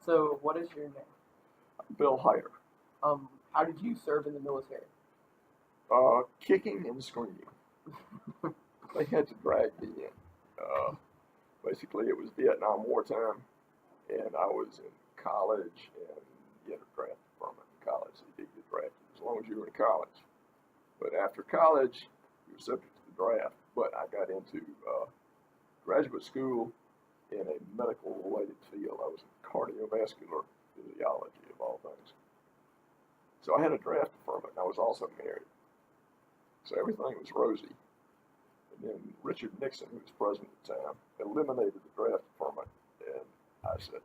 So, what is your name? Bill Heiter. How did you serve in the military? Kicking and screaming. They had to drag me in. Basically, it was Vietnam War time, and I was in college, and you had a draft department in college. They did get drafted as long as you were in college. But after college, you were subject to the draft. But I got into graduate school in a medical-related field. I was in cardiovascular physiology, of all things. So I had a draft deferment, and I was also married. So everything was rosy. And then Richard Nixon, who was president at the time, eliminated the draft deferment, and I said,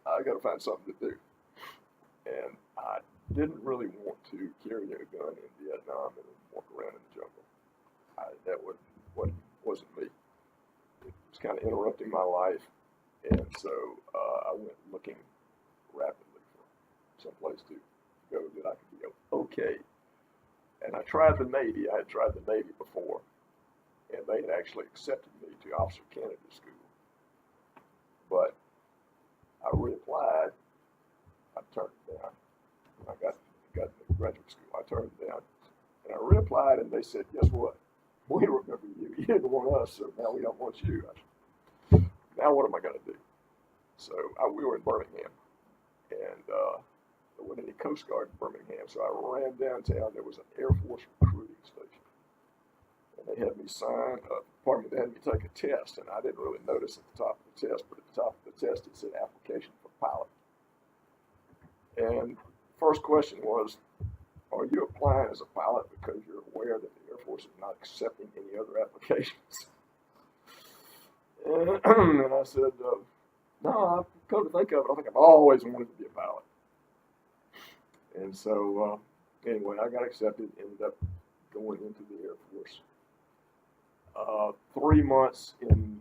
I got to find something to do. And I didn't really want to carry a gun in Vietnam and walk around in the jungle. That wasn't me. It was kind of interrupting my life, and so I went looking rapidly for someplace to go that I could be okay. And I tried the Navy. I had tried the Navy before, and they had actually accepted me to Officer Candidate School. But I reapplied. I turned it down. When I got into graduate school, I turned it down. And I reapplied, and they said, guess what? We remember you. You didn't want us, so now we don't want you. Now what am I going to do? So we were in Birmingham, and there wasn't any Coast Guard in Birmingham, so I ran downtown. There was an Air Force recruiting station, and they had me they had me take a test, and I didn't really notice at the top of the test, but at the top of the test it said application for pilot. And first question was, are you applying as a pilot because you're aware that the Air Force is not accepting any other applications? And I said, no, I've come to think of it, I think I've always wanted to be a pilot. And so, anyway, I got accepted, ended up going into the Air Force. 3 months in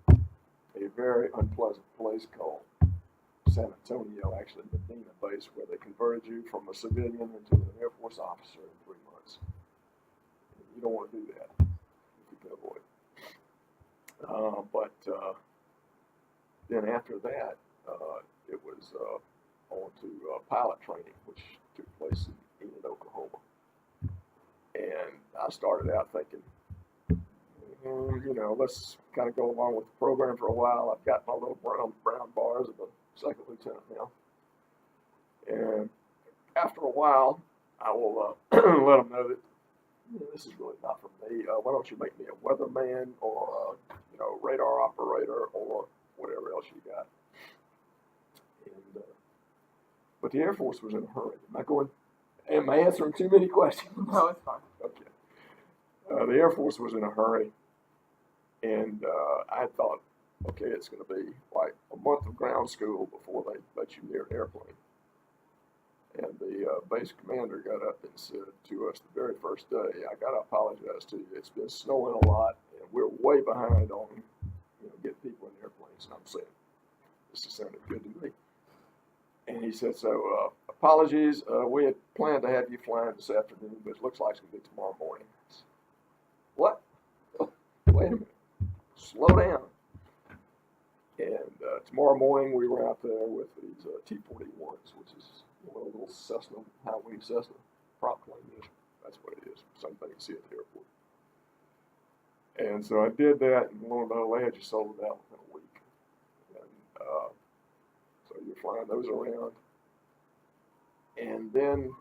a very unpleasant place called San Antonio, actually Medina base, where they converted you from a civilian into an Air Force officer in 3 months. You don't want to do that if you can avoid it. But then after that, it was on to pilot training, which took place in Enid, Oklahoma. And I started out thinking, let's kind of go along with the program for a while. I've got my little brown bars of a second lieutenant now. And after a while, I will let them know that this is really not for me. Why don't you make me a weatherman or radar operator or whatever else you got. And but the Air Force was in a hurry. Am I answering too many questions? No, it's fine. Okay. The Air Force was in a hurry, and I thought, okay, it's going to be like a month of ground school before they let you near an airplane. And the base commander got up and said to us the very first day, I got to apologize to you. It's been snowing a lot, and we're way behind on getting people in airplanes. And I'm saying, this is sounding good to me. And he said, so apologies. We had planned to have you flying this afternoon, but it looks like it's going to be tomorrow morning. What? Wait a minute. Slow down. And tomorrow morning we were out there with these T-41s, which is a little Cessna, high-wing Cessna prop plane. That's what it is. Same thing you see at the airport. And so I did that, and lo and behold, they had you sold out within a week. And so you're flying those around. And then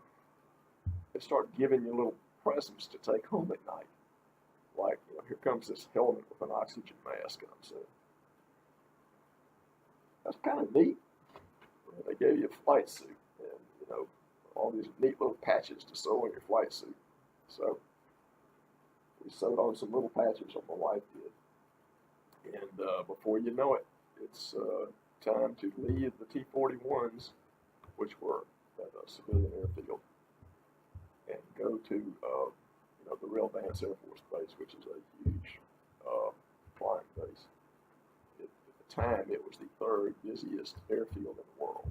they start giving you little presents to take home at night. Like, here comes this helmet with an oxygen mask, and I'm saying, that's kind of neat. And they gave you a flight suit, and all these neat little patches to sew on your flight suit. So we sewed on some little patches, or my wife did. And before you know it, it's time to leave the T-41s, which were at a civilian airfield, and go to the Real Vance Air Force Base, which is a huge flying base. At the time, it was the third busiest airfield in the world.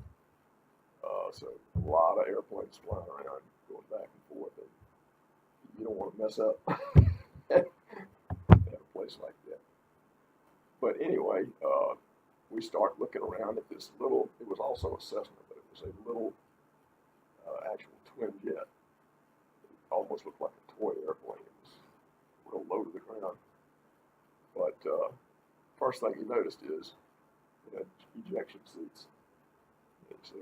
So a lot of airplanes flying around, going back and forth, and you don't want to mess up at a place like that. But anyway, we start looking around at this little, it was also a Cessna, but it was a little actual twin jet. It almost looked like a toy airplane. It was real low to the ground. But first thing he noticed is it had ejection seats. And so,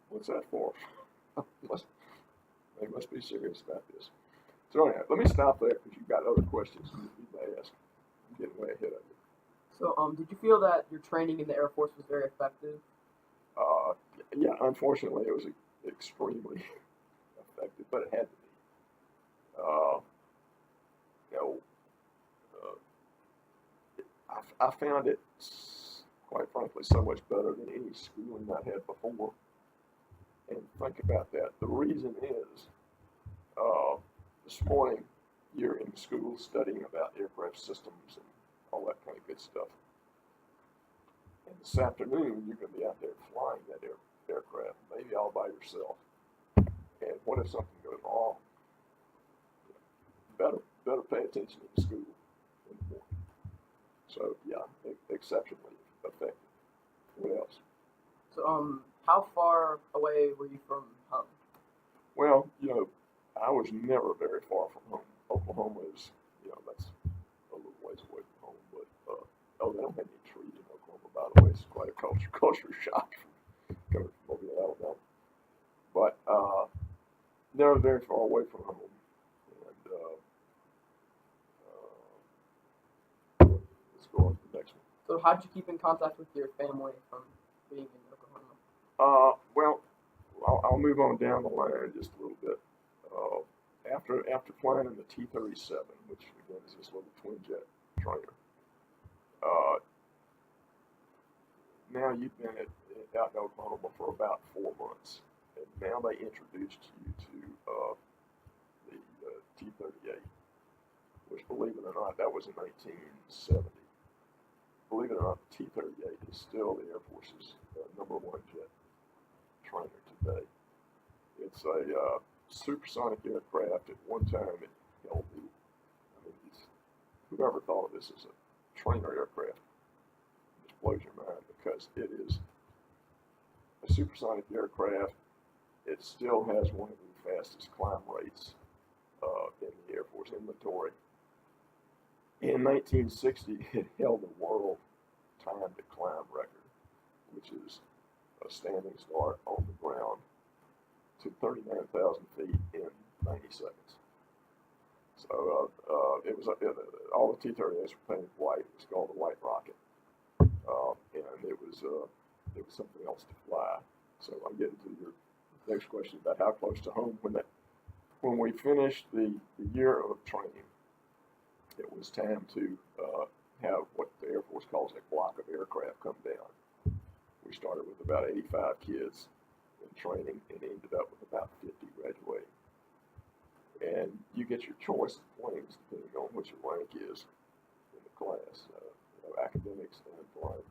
what's that for? They must be serious about this. So anyhow, let me stop there because you've got other questions you need to ask. I'm getting way ahead of you. So, did you feel that your training in the Air Force was very effective? Yeah, unfortunately, it was extremely effective, but it had to be. You know, I found it, quite frankly, so much better than any schooling I had before. And think about that. The reason is, this morning you're in school studying about aircraft systems and all that kind of good stuff. And this afternoon you're going to be out there flying that aircraft, maybe all by yourself. And what if something goes wrong? Better pay attention in school in the morning. So yeah, exceptionally effective. What else? So, how far away were you from home? Well, I was never very far from home. Oklahoma is, that's a little ways away from home, but they don't have any trees in Oklahoma, by the way. It's quite a culture shock coming from Mobile, Alabama. But never very far away from home. And let's go on to the next one. So, how did you keep in contact with your family from being in Oklahoma? Well, I'll move on down the line just a little bit. After flying in the T-37, which again is this little twin jet trainer, now you've been out in Oklahoma for about 4 months, and now they introduced you to the T-38, which, believe it or not, that was in 1970. Believe it or not, the T-38 is still the Air Force's #1 jet trainer today. It's a supersonic aircraft. At one time, it held whoever thought of this as a trainer aircraft just blows your mind, because it is a supersonic aircraft. It still has one of the fastest climb rates in the Air Force inventory. In 1960, it held the world time to climb record, which is a standing start on the ground to 39,000 feet in 90 seconds. So it was all the T-38s were painted white. It was called the White Rocket, and it was something else to fly. So I'm getting to your next question about how close to home. When we finished the year of training, it was time to have what the Air Force calls a block of aircraft come down. We started with about 85 kids in training and ended up with about 50 graduating. And you get your choice of planes depending on what your rank is in the class, academics and flying.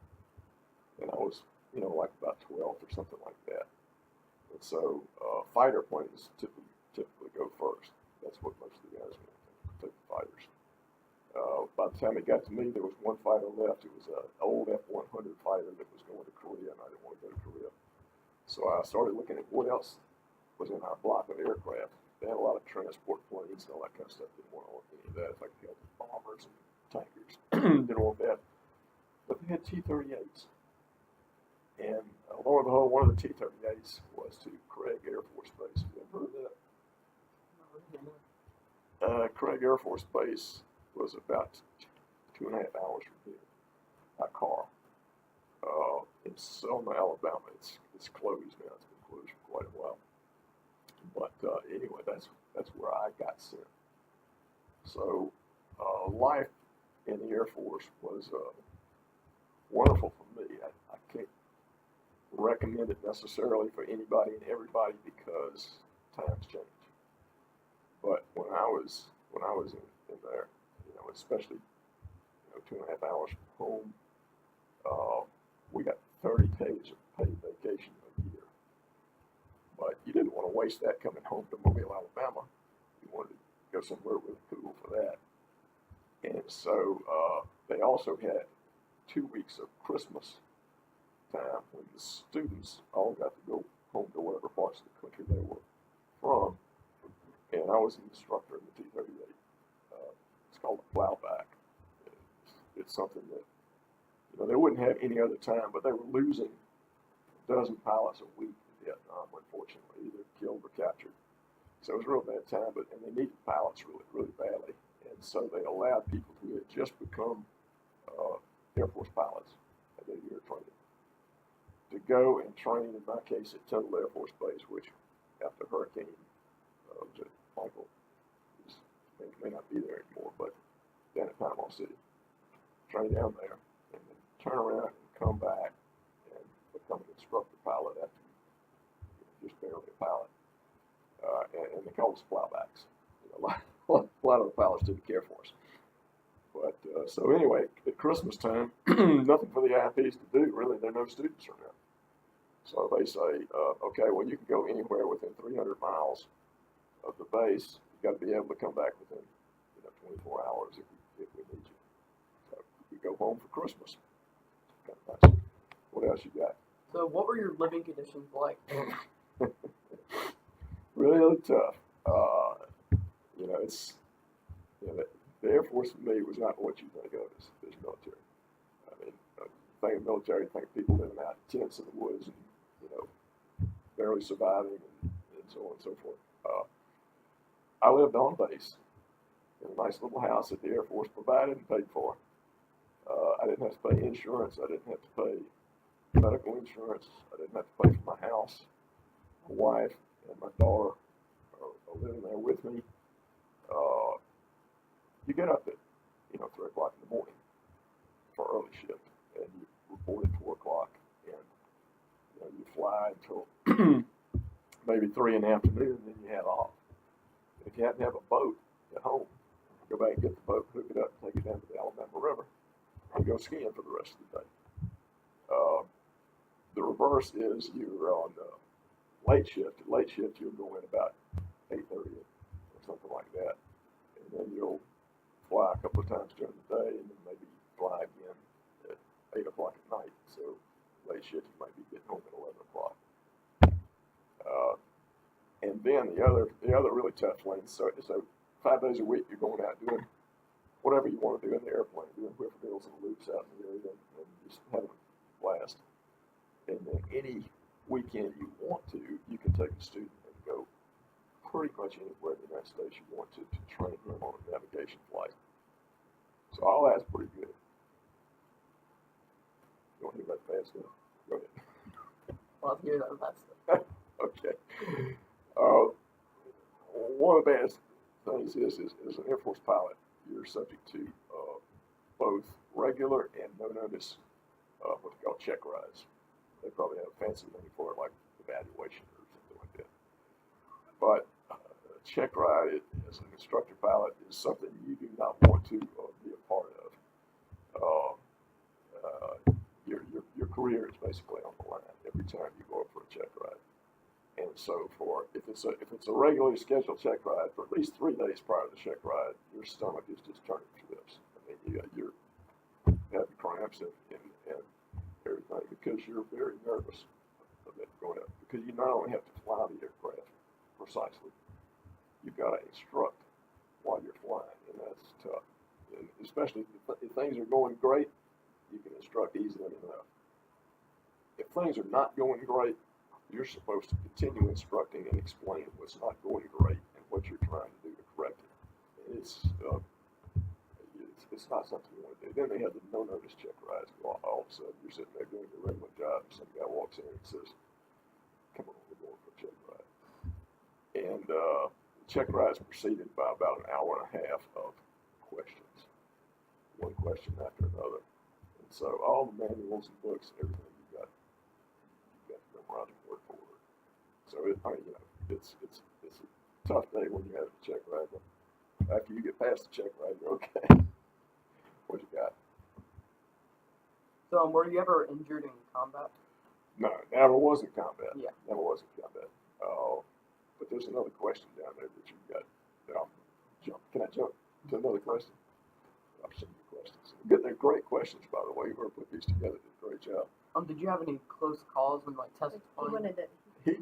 And I was, like about 12th or something like that. And so fighter planes typically go first. That's what most of the guys want to take, the fighters. By the time it got to me, there was one fighter left. It was an old F-100 fighter that was going to Korea, and I didn't want to go to Korea. So I started looking at what else was in our block of aircraft. They had a lot of transport planes and all that kind of stuff. Didn't want any of that. If I could help with bombers and tankers, didn't want that. But they had T-38s. And lo and behold, one of the T-38s was to Craig Air Force Base. Have you ever heard of that? Craig Air Force Base was about 2.5 hours from here by car. In Selma, Alabama. It's closed now. It's been closed for quite a while. But anyway, that's where I got sent. So life in the Air Force was wonderful for me. I can't recommend it necessarily for anybody and everybody because times change. But when I was in there, especially 2.5 hours from home, we got 30 days of paid vacation a year. But you didn't want to waste that coming home to Mobile, Alabama. You wanted to go somewhere really cool for that. And so they also had 2 weeks of Christmas time when the students all got to go home to whatever parts of the country they were from, and I was an instructor in the T-38. It's called a plowback. It's something that, they wouldn't have any other time, but they were losing a dozen pilots a week in Vietnam, unfortunately, either killed or captured. So it was a real bad time, and they needed pilots really, really badly. And so they allowed people who had just become Air Force pilots at their year training to go and train, in my case, at Tyndall Air Force Base, which after Hurricane Michael may not be there anymore, but down at Panama City. Train down there and then turn around and come back and become an instructor pilot after just barely a pilot. And they call us plowbacks. A lot of the pilots didn't care for us. But so anyway, at Christmas time, nothing for the IPs to do, really. There are no students around. So they say, okay, well, you can go anywhere within 300 miles of the base. You got to be able to come back within 24 hours if we need you. So you go home for Christmas. Kind of nice. What else you got? So what were your living conditions like? Really tough. It's the Air Force for me was not what you think of as military. I mean, think of military, think of people living out in tents in the woods and barely surviving and so on and so forth. I lived on base in a nice little house that the Air Force provided and paid for. I didn't have to pay insurance. I didn't have to pay medical insurance. I didn't have to pay for my house. My wife and my daughter are living there with me. You get up at 3 o'clock in the morning for early shift, and you report at 4 o'clock, and you fly until maybe 3 in the afternoon, and then you head off. If you happen to have a boat at home, go back and get the boat, hook it up, take it down to the Alabama River, and go skiing for the rest of the day. The reverse is you're on late shift. At late shift, you'll go in about 8:30 or something like that, and then you'll fly a couple of times during the day, and then maybe fly again at 8 o'clock at night. So late shift, you might be getting home at 11 o'clock. And then the other really tough lanes. So 5 days a week, you're going out doing whatever you want to do in the airplane, doing whippoorwills and loops out in the area, and just having a blast. And then any weekend you want to, you can take a student and go pretty much anywhere in the United States you want to train him on a navigation flight. So all that's pretty good. You want to hear about the bad stuff? Go ahead. Well, hear that bad stuff. Okay. One of the bad things is as an Air Force pilot, you're subject to both regular and no notice what they call check rides. They probably have a fancy name for it, like evaluation or something like that. But check ride as an instructor pilot is something you do not want to be a part of. Your career is basically on the line every time you go up for a check ride. And so if it's a regularly scheduled check ride for at least 3 days prior to the check ride, your stomach is just turning flips. I mean, you have cramps and everything because you're very nervous of it going up. Because you not only have to fly the aircraft precisely, you've got to instruct while you're flying, and that's tough. And especially if things are going great, you can instruct easily enough. If things are not going great, you're supposed to continue instructing and explain what's not going great and what you're trying to do to correct it. And it's not something you want to do. Then they have the no-notice check rides. All of a sudden, you're sitting there doing your regular job, and some guy walks in and says, "Come on, we're going for a check ride." And the check ride's preceded by about an hour and a half of questions, one question after another. And so all the manuals and books, everything you got to memorize word for word. So it's a tough day when you have a check ride, but after you get past the check ride, you're okay. What you got? So, were you ever injured in combat? No, never was in combat. Yeah. Never was in combat. But there's another question down there that you've got. Can I jump to another question? I've seen your questions. They're great questions, by the way. Whoever put these together did a great job. Did you have any close calls when like tests He were wanted to. He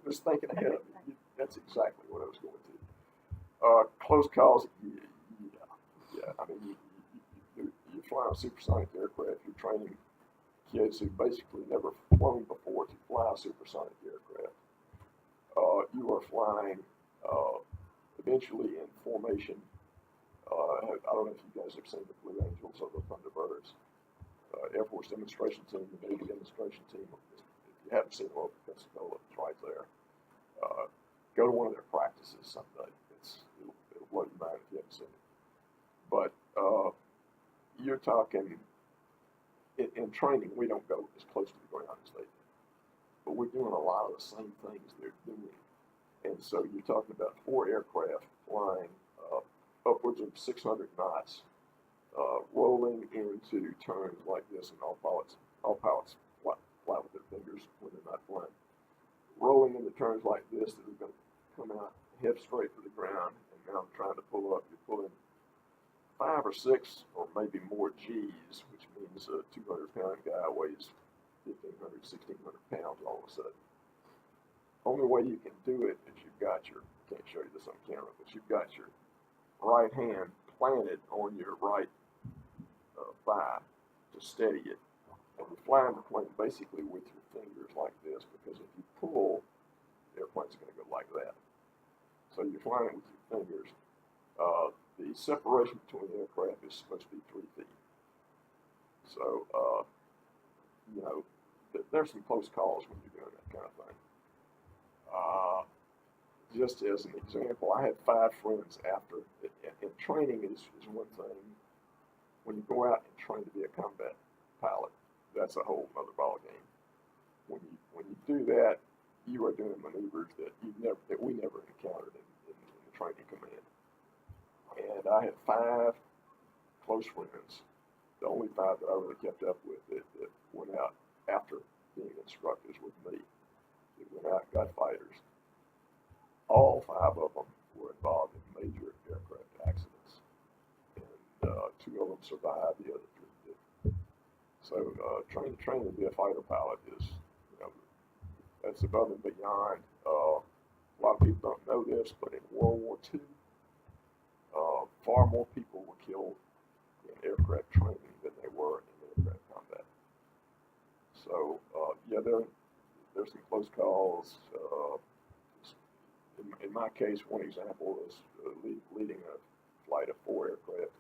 was thinking ahead of me. That's exactly what I was going to. Close calls, yeah. I mean, you're flying a supersonic aircraft. You're training kids who basically never flown before to fly a supersonic aircraft. You are flying eventually in formation. I don't know if you guys have seen the Blue Angels or the Thunderbirds. Air Force demonstration team, the Navy demonstration team. If you haven't seen them, Pensacola, it's right there. Go to one of their practices someday. It'll blow your mind if you haven't seen it. But you're talking in training. We don't go as close to the ground as they do, but we're doing a lot of the same things they're doing. And so you're talking about 4 aircraft flying upwards of 600 knots, rolling into turns like this, and all pilots fly with their fingers when they're not flying. Rolling into turns like this that are going to come out head straight for the ground, and now I'm trying to pull up. You're pulling 5 or 6 or maybe more G's, which means a 200-pound guy weighs 1,500, 1,600 pounds all of a sudden. Only way you can do it is you've got your, I can't show you this on camera, but you've got your right hand planted on your right thigh to steady it. And you're flying the plane basically with your fingers like this, because if you pull, the airplane's going to go like that. So you're flying it with your fingers. The separation between the aircraft is supposed to be 3 feet. So, there's some close calls when you're doing that kind of thing. Just as an example, I had 5 friends after, and training is one thing. When you go out and train to be a combat pilot, that's a whole other ball game. When you do that, you are doing maneuvers that we never encountered in the training command. And I had 5 close friends, the only 5 that I really kept up with that went out after being instructors with me. They went out and got fighters. All 5 of them were involved in major aircraft accidents, and 2 of them survived, the other 3 didn't. So training to be a fighter pilot is, that's above and beyond. A lot of people don't know this, but in World War II, far more people were killed in aircraft training than they were in aircraft combat. So there's some close calls. In my case, one example was leading a flight of 4 aircraft.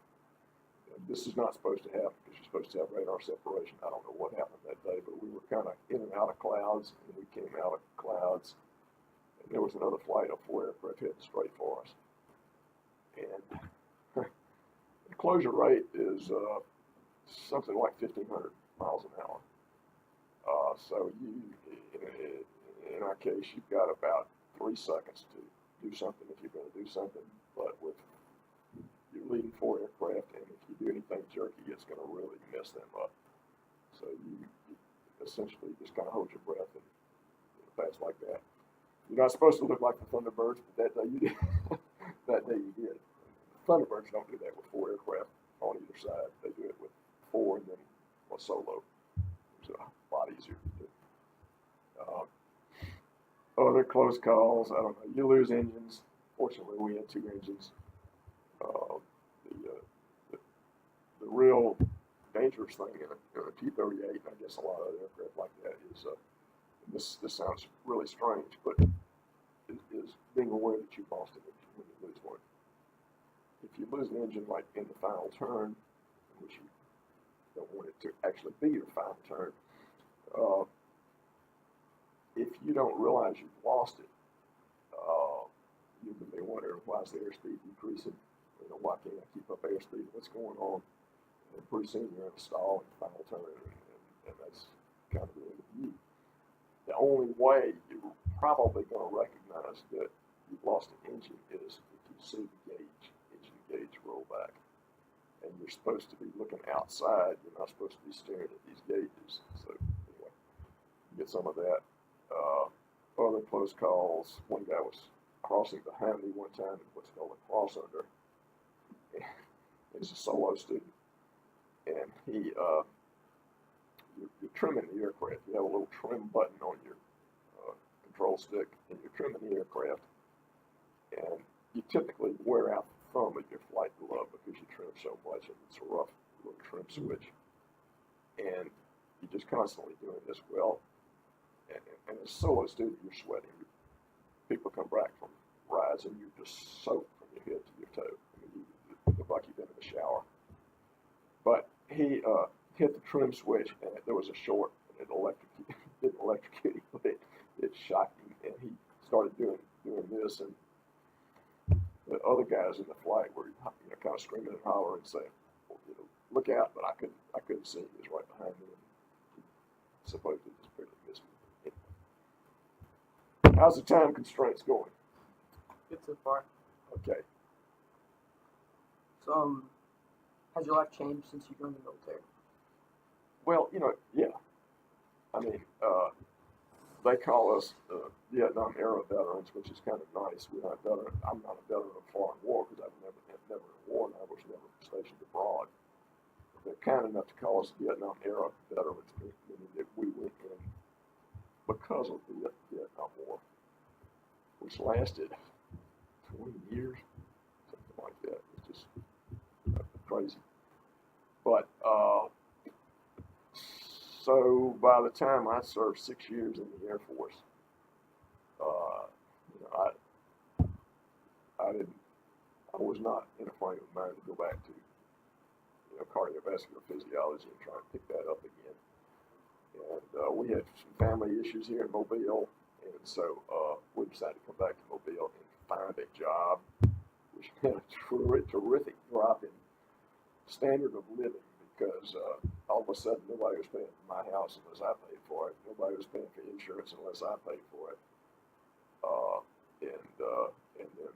And this is not supposed to happen because you're supposed to have radar separation. I don't know what happened that day, but we were kind of in and out of clouds, and we came out of clouds, and there was another flight of 4 aircraft heading straight for us. And the closure rate is something like 1,500 miles an hour. So in our case, you've got about 3 seconds to do something if you're going to do something, but with you're leading 4 aircraft, and if you do anything jerky, it's going to really mess them up. So you essentially just kind of hold your breath and pass like that. You're not supposed to look like the Thunderbirds, but that day you did. That day you did. Thunderbirds don't do that with 4 aircraft on either side. They do it with 4 and then a solo. It's a lot easier to do. Other close calls, I don't know. You lose engines. Fortunately, we had 2 engines. The real dangerous thing in a T-38, and I guess a lot of other aircraft like that, is this sounds really strange, but is being aware that you've lost an engine when you lose one. If you lose an engine like in the final turn, which you don't want it to actually be your final turn, if you don't realize you've lost it, you may wonder, why is the airspeed decreasing? Why can't I keep up airspeed? What's going on? And pretty soon you're in a stall in the final turn, and that's kind of the end of you. The only way you're probably going to recognize that you've lost an engine is if you see the engine gauge roll back. And you're supposed to be looking outside. You're not supposed to be staring at these gauges. So anyway, you get some of that. Other close calls. One guy was crossing behind me one time in what's called a cross under. He's a solo student, and he you're trimming the aircraft. You have a little trim button on your control stick, and you're trimming the aircraft. And you typically wear out the thumb of your flight glove because you trim so much, and it's a rough little trim switch. And you're just constantly doing this. Well, and as solo student, you're sweating. People come back from rides, and you're just soaked from your head to your toe. I mean, you look like you've been in the shower. But he hit the trim switch, and there was a short, and it didn't electrocute him, but it shocked him, and he started doing this, and the other guys in the flight were kind of screaming and hollering and saying, well, look out, but I couldn't see him. He was right behind me, and he supposedly just barely missed me. Anyway. How's the time constraints going? Good so far. Okay. So, has your life changed since you joined the military? Well, yeah. I mean, they call us Vietnam era veterans, which is kind of nice. We're not veteran. I'm not a veteran of foreign war because I've never in war, and I was never stationed abroad. But they're kind enough to call us Vietnam era veterans, meaning that we went in because of the Vietnam War, which lasted 20 years, something like that. It's just crazy. But so by the time I served 6 years in the Air Force, I was not in a frame of mind to go back to cardiovascular physiology and try and pick that up again. And we had some family issues here in Mobile, and so we decided to come back to Mobile and find a job, which had a terrific drop in standard of living because all of a sudden nobody was paying for my house unless I paid for it. Nobody was paying for insurance unless I paid for it. And then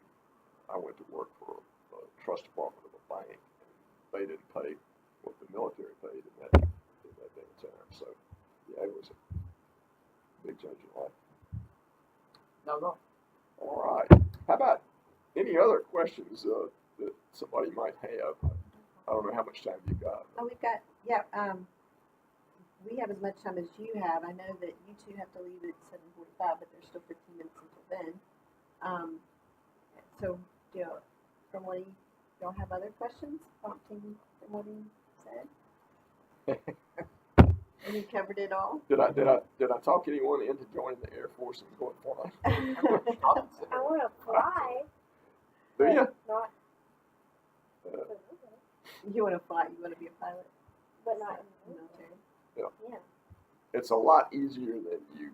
I went to work for a trust department of a bank, and they didn't pay what the military paid in that damn time. So yeah, it was a big change in life. No. All right. How about any other questions that somebody might have? I don't know how much time you got. Oh, we've got, we have as much time as you have. I know that you two have to leave at 7:45, but there's still 15 minutes until then. So, from what y'all have other questions prompting from what he said? And he covered it all. Did I talk anyone into joining the Air Force and going flying? I want to fly. Do you? Not, You want to fly? You want to be a pilot? but not in the Military. Yeah. It's a lot easier than you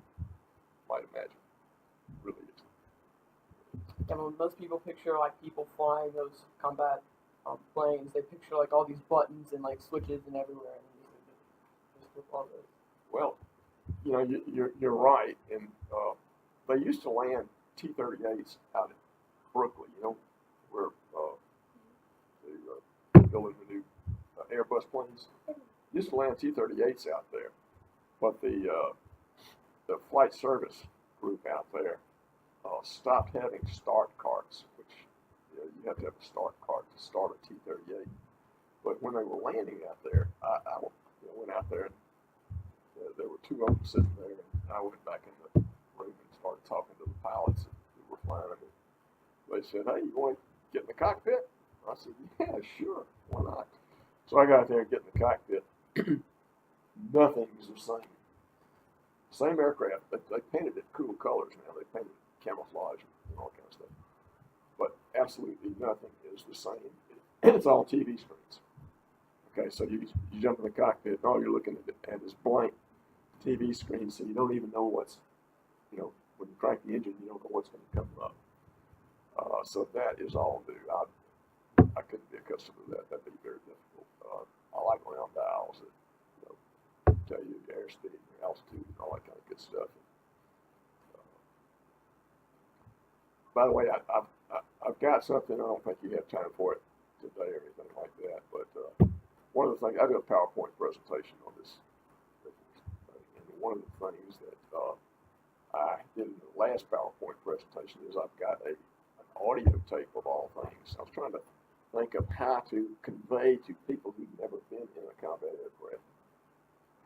might imagine. It really is. Yeah, when most people picture like people flying those combat planes, they picture like all these buttons and like switches and everywhere, and just all those. Well, you're right, and they used to land T-38s out at Brooklyn, where they're building the new Airbus planes. Used to land T-38s out there, but the flight service group out there stopped having start carts, which you have to have a start cart to start a T-38. But when they were landing out there, I went out there, and there were two of them sitting there, and I went back in the room and started talking to the pilots who were flying them. They said, "Hey, you want to get in the cockpit?" I said, "Yeah, sure, why not?" So I got there and get in the cockpit. Nothing is the same. Same aircraft, they painted it cool colors now. They painted it camouflage and all kind of stuff. But absolutely nothing is the same. It's all TV screens. Okay, so you jump in the cockpit, and all you're looking at is blank TV screen, so you don't even know what's, when you crank the engine, you don't know what's going to come up. So that is all new. I couldn't be accustomed to that. That'd be very difficult. I like round dials that tell you your airspeed, your altitude, and all that kind of good stuff. By the way, I've got something. I don't think you have time for it today or anything like that. But one of the things I did a PowerPoint presentation on this, and one of the things that I did in the last PowerPoint presentation is I've got an audio tape of all things. I was trying to think of how to convey to people who've never been in a combat aircraft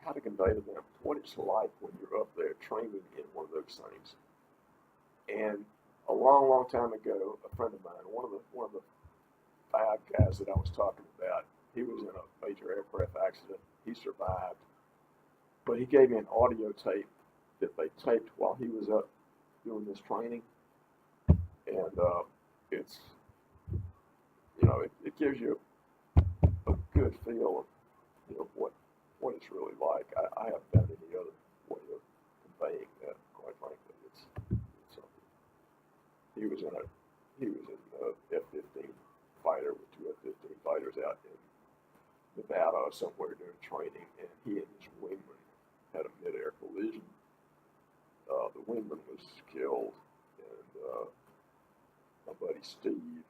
how to convey to them what it's like when you're up there training in one of those things. And a long, long time ago, a friend of mine, one of the five guys that I was talking about, he was in a major aircraft accident. He survived, but he gave me an audio tape that they taped while he was up doing this training, and it's, it gives you a good feel of, what it's really like. I haven't found any other way of conveying that, quite frankly. It's something. He was in a F-15 fighter with two F-15 fighters out in Nevada or somewhere doing training, and he and his wingman had a mid-air collision. The wingman was killed, and my buddy Steve